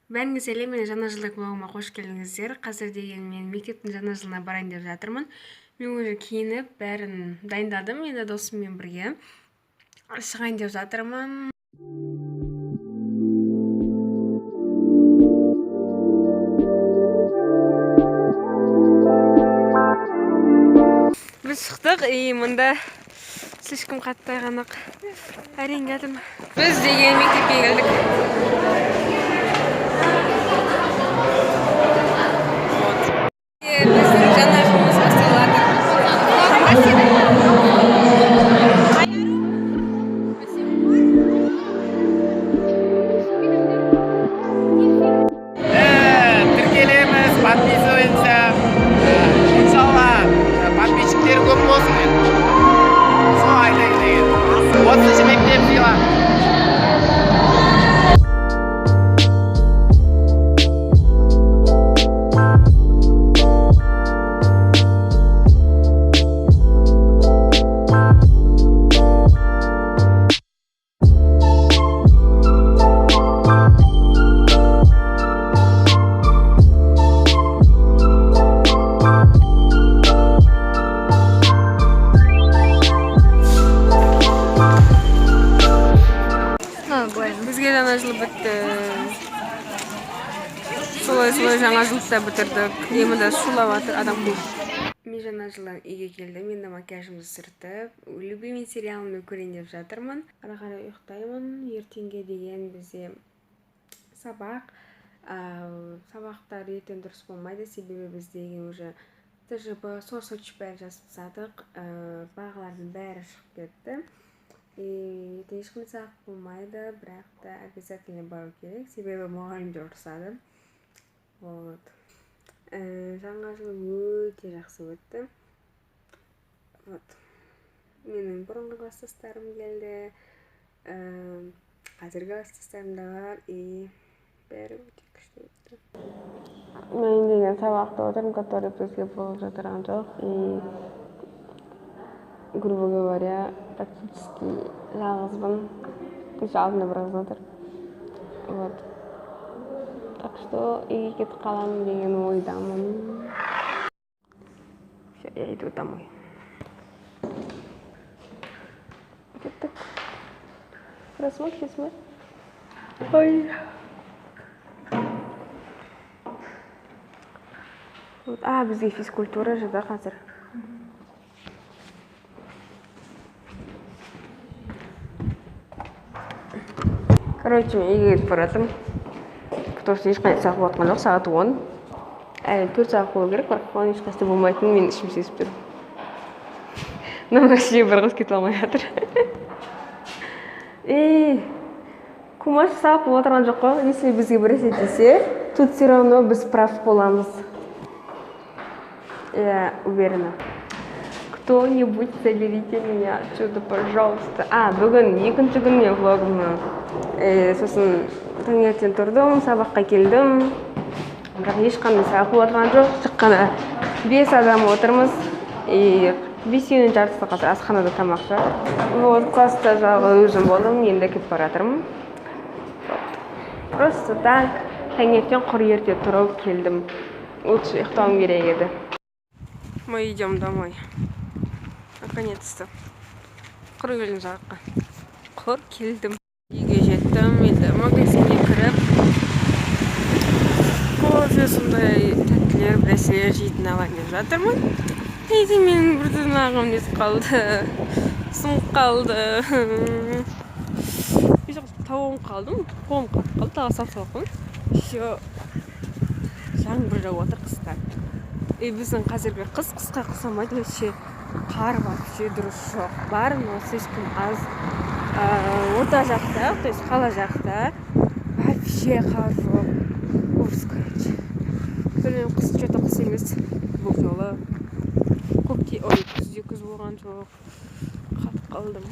Бәріңе сәлем, менің жаңа жылдық блогыма қош келдіңіздер. Қазір деген мен мектептің жаңа жылына барайын деп жатырмын. Мен уже киініп, бәрін дайындадым, енді досыммен бірге шығайын деп жатырмын. Біз шықтық, мұнда слишком қатты ғанақ әрең келдім. Біз деген мектепке келдік. Біздің жаңа жылымыз басталады. Тіркелеміз, подписываемся. Иншалла, подписчиктер көп болсын. Сол айта кетейін. 30-шы мектеп сыйла. Бізге жаңа жыл бітті. Солай жаңа жылды бітірдік. Емінде шулап жатыр адам көп. Мен жаңа жылдан үйге келдім. Енді макияжымды сүртіп, любимый сериалымды көрейін деп жатырмын. Ары қарай ұйықтаймын. Ертеңге деген бізде сабақ. Сабақтар ертең дұрыс болмайды, себебі біз деген уже ТЖБ, соч бәрі жазып тастадық. Бағалардың бәрі шығып кетті. Ертең ешқандай сабақ болмайды, бірақ та обязательно бару керек, себебі мұғалімдер ұрысады. Жаңа жыл өте жақсы өтті. Менің бұрынғы класстастарым келді, қазіргі класстастарым да бар, бәрі өте күшті өтті. Мен деген сабақта отырмын, который бізге болып жатырған жоқ, грубо говоря, практически жалғызбын. Еще алдымда бір қыз отыр. Так что үйге кетіп қаламын деген ойдамын. Все, я иду домой. Кеттік. Просмотрись мы. Ой. Бізге физкультура жады қазір. Короче, мен үйге кетіп баратырмын. Потому что ешқандай сабақ болатқан жоқ, сағат 10. Әлі 4 сағат болу керек, бірақ оған ешқайсысы болмайтынын мен ішім сезіп тұрмын. Но вообще бір қыз кетіп алмай жатыр. Кумаш сабақ болып отырған жоқ қой. Если бізге бір нәрсе десе, тут все равно біз прав боламыз. Я уверена. Кто-нибудь заберите меня отсюда, пожалуйста. Бүгін екінші күн мен влогымның. Сосын таңертең тұрдым, сабаққа келдім. Бірақ ешқандай сабақ болып отырған жоқ. Шыққанда 5 адам отырмыз. 5-інің жартысы қазір асханада тамақ жеп. Класста жалғыз өзім болдым, енді кетіп баратырмын. Просто так, таңертең құр ерте тұрып келдім. Лучше ұйықтауым керек еді. Мы идем домой. Наконец-то. Құр келдім сабаққа. Құр келдім. Үйге жеттім, енді магазинге кіріп, кофе, сондай тәттілер, бірәселер жейтін алайын деп жатырмын. Менің бір тырнағым нетіп қалды, сынып қалды. Тауым қалдым, қолым қатып қалды, тағы салып Еще жаңбыр жауып отыр қыстан. Біздің қазіргі қысқа қысамайды, вообще қар вообще дұрыс жоқ. Бар, но слишком аз. Орта жақта, то есть қала жақта вообще қар жоқ. Ужас, короче. Білмеймін, қыс что-то қыс емес бұл жолы. Күзде күз болған жоқ. Қатып қалдым.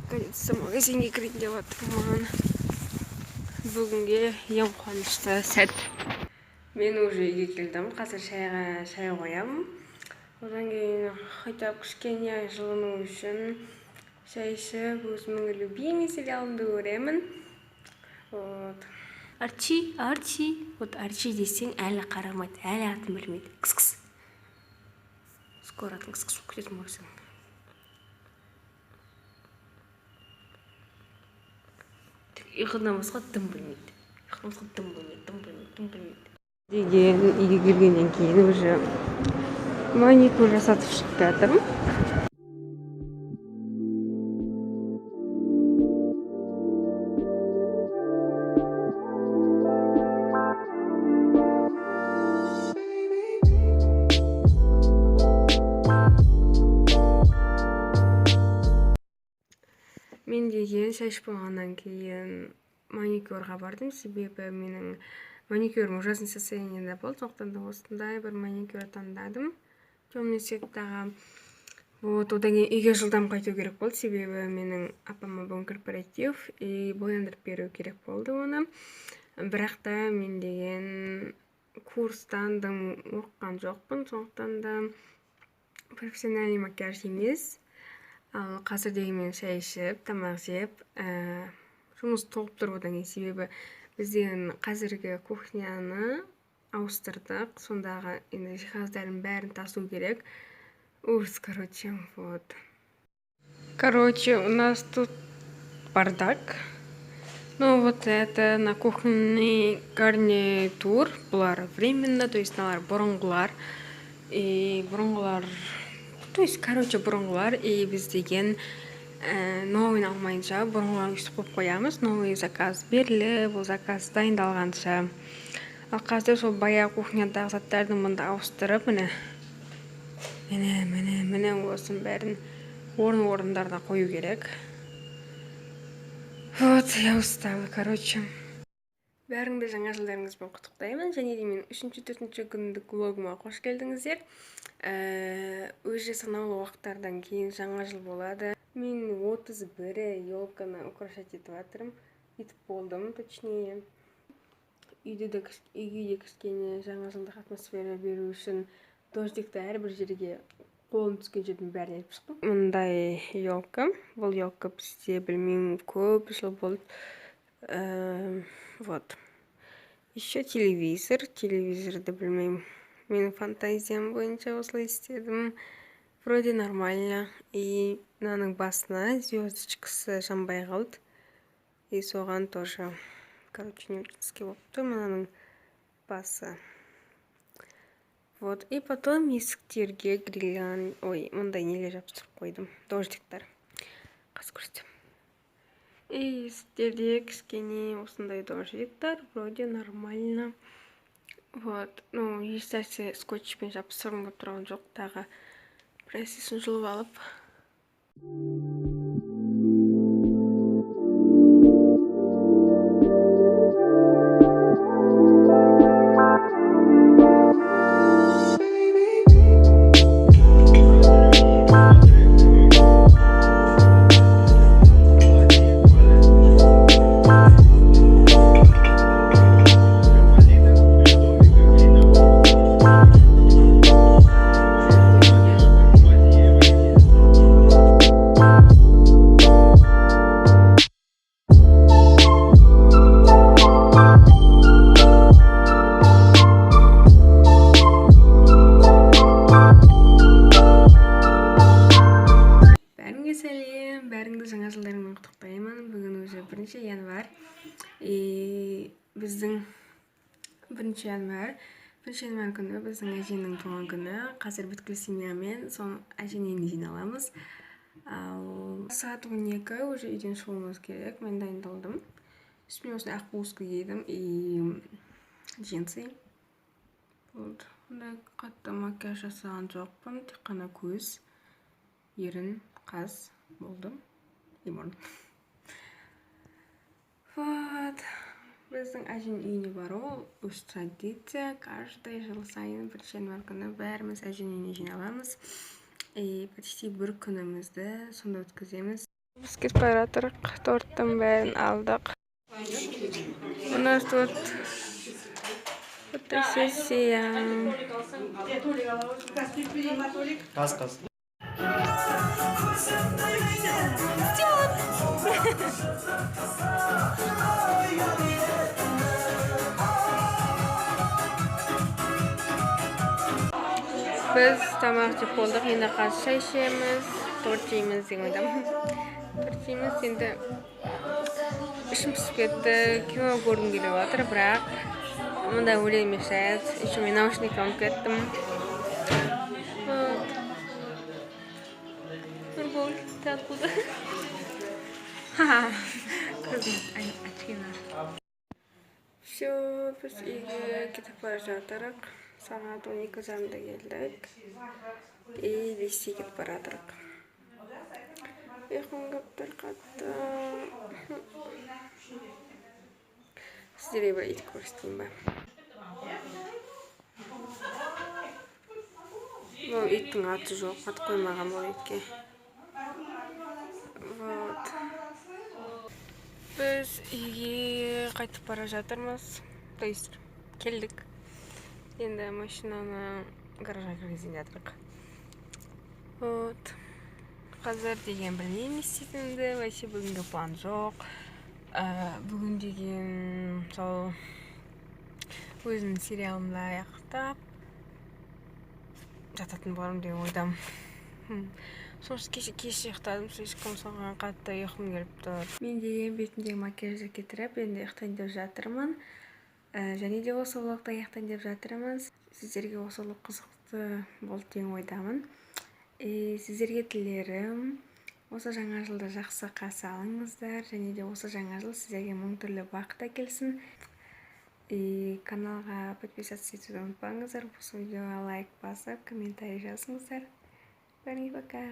Наконец-то магазинге кірейін деп жатырмын. Бүгінге ең қуанышты сәт. Мен уже үйге келдім. Қазір шай қоямын. Одан кейін қайтып кішкене жылыну үшін шай ішіп, өзімнің любимый сериалымды көремін. Арчи. Вот Арчи десең әлі қарамайды, әлі атын білмейді. Кыс. Скоро атын кыс болып кететін болсаң. Ұйқыдан басқа дым білмейді. Деген үйге келгеннен кейін уже маникюр жасатып шығып жатырмын. Мен деген шаш болғаннан кейін маникюрға бардым, себебі менің маникюрім ужасный состояниеда болды, сондықтан да осындай бір маникюр таңдадым. Темный цветтағы. Вот, одан кейін үйге жылдам қайту керек болды, себебі менің апама бүгін корпоратив и бояндырып беру керек болды оны. Бірақ та мен деген курстан да оқыған жоқпын, сондықтан да профессиональный макияж емес. Ал қазір деген мен шай ішіп, тамақ жеп, жұмыс толып тұр одан кейін, себебі бізден қазіргі кухняны ауыстырдық, сондағы жиһаздардың бәрін тасу керек. Короче, вот. Короче, у нас тут бардак. Ну, вот это на кухонный гарнитур, бұлар временно, то есть налар бұрынғылар. И бұрынғылар, то есть, короче, бұрынғылар, и біз деген новыйын алмайынша бұрынғыларын үстіп қойып қоямыз. Новый заказ беріліп, бұл заказ дайындалғанша. Ал қазір сол бая кухнядағы заттардың мұнда ауыстырып, міне осын бәрін орындарына қою керек. Вот, я устала, короче. Бәріңді жаңа жылдарыңызбен құттықтаймын, және де мен 3-4 күндік влогыма қош келдіңіздер. Уже санаулы уақыттардан кейін жаңа жыл болады. Мен 31 елканы украшать етіп жатырмын. Етіп болдым, точнее. Үйге де кішкене жаңа жылдық атмосфера беру үшін дождикті әрбір жерге қолым түскен жердің бәрін еліп шықтым. Мұндай елка. Бұл елка бізде білмеймін көп жыл болды. Вот. Еще телевизор. Телевизорды білмеймін. Менің фантазиям бойынша осылай істедім. Вроде нормально. И мынаның басына звездочкасы жанбай қалды. И соған тоже, короче, немецкий болып тұр. Мынаның басы. Вот. И потом есіктерге грильян, мұндай нелер жапсырып қойдым. Дождиктар. Қазір көрсетем. И есіктерде кішкене осындай дождиктар. Вроде нормально. Вот. Ну, ешнәрсе скотчпен жапсырым болып тұрған жоқ. Тағы прессын жұлып алып. Бәріңді жаңа жылдарыңмен құттықтаймын. Бүгін уже 1 январь. Біздің 1 январь күні біздің әженің туған күні. Қазір бүткіл семьямен сон әженен жиналамыз. Ал сағат 12 уже үйден шығуымыз керек. Мен дайындалдым. Үстіме осындай ақ блузка кидім и джинсы. Вот. Ондай қатты макияж жасаған жоқпын. Тек қана көз, ерін, қас болдым. Лимон. Вот. Біздің әжен үйіне бару өз традиция. Каждый жыл сайын 1 январь күні бәріміз әжен үйіне жиналамыз. И почти бір күнімізді сонда өткіземіз. Біз кетіп бара жатырмық. Торттың бәрін алдық. У нас тут фотосессия. Қас. Biz тамақ жеп болдық, енді қазір шай ішеміз, торт жейміз деген ойдамын. Торт жейміз, енді ішім пісіп кетті, кино көргім келіп жатыр, бірақ мында өлең мешает, еще мен наушник алып кеттім. Нургул, ты откуда? Ха-ха, кызым, очкина. Все, біз үйге кетіп бара жатырық. Сағат 12:30-да келдік. И листе кетіп бара жатырық. Ұйқым келіп тұр қатты. Сіздерге бір ит көрсетейін ба? Бұл иттің аты жоқ, ат қоймаған бұл итке. Вот. Біз үйге қайтып бара жатырмыз. То есть келдік. Енді машинаны гаражға кіргізген жатырық. Вот. Қазір деген білмеймін не істейтінімді, вообще бүгінгі план жоқ. Бүгін деген сол өзімнің сериалымды аяқтап жататын болармын деген ойдамын. Соңғы кеш ұйықтадым, слишком соған қатты ұйқым келіп тұр. Мен деген бетімдегі макияжды кетіріп, енді ұйықтайын деп жатырмын. Және де осы влогты аяқтайын деп жатырмын. Сіздерге осы влог қызықты болды деген ойдамын. Сіздерге тілерім, осы жаңа жылды жақсы қарсы алыңыздар, және де осы жаңа жыл сіздерге мың түрлі бақыт әкелсін. Каналға подписаться етуді ұмытпаңыздар. Бұл видеоға лайк басып, комментарий жазыңыздар. Бәріңе пока.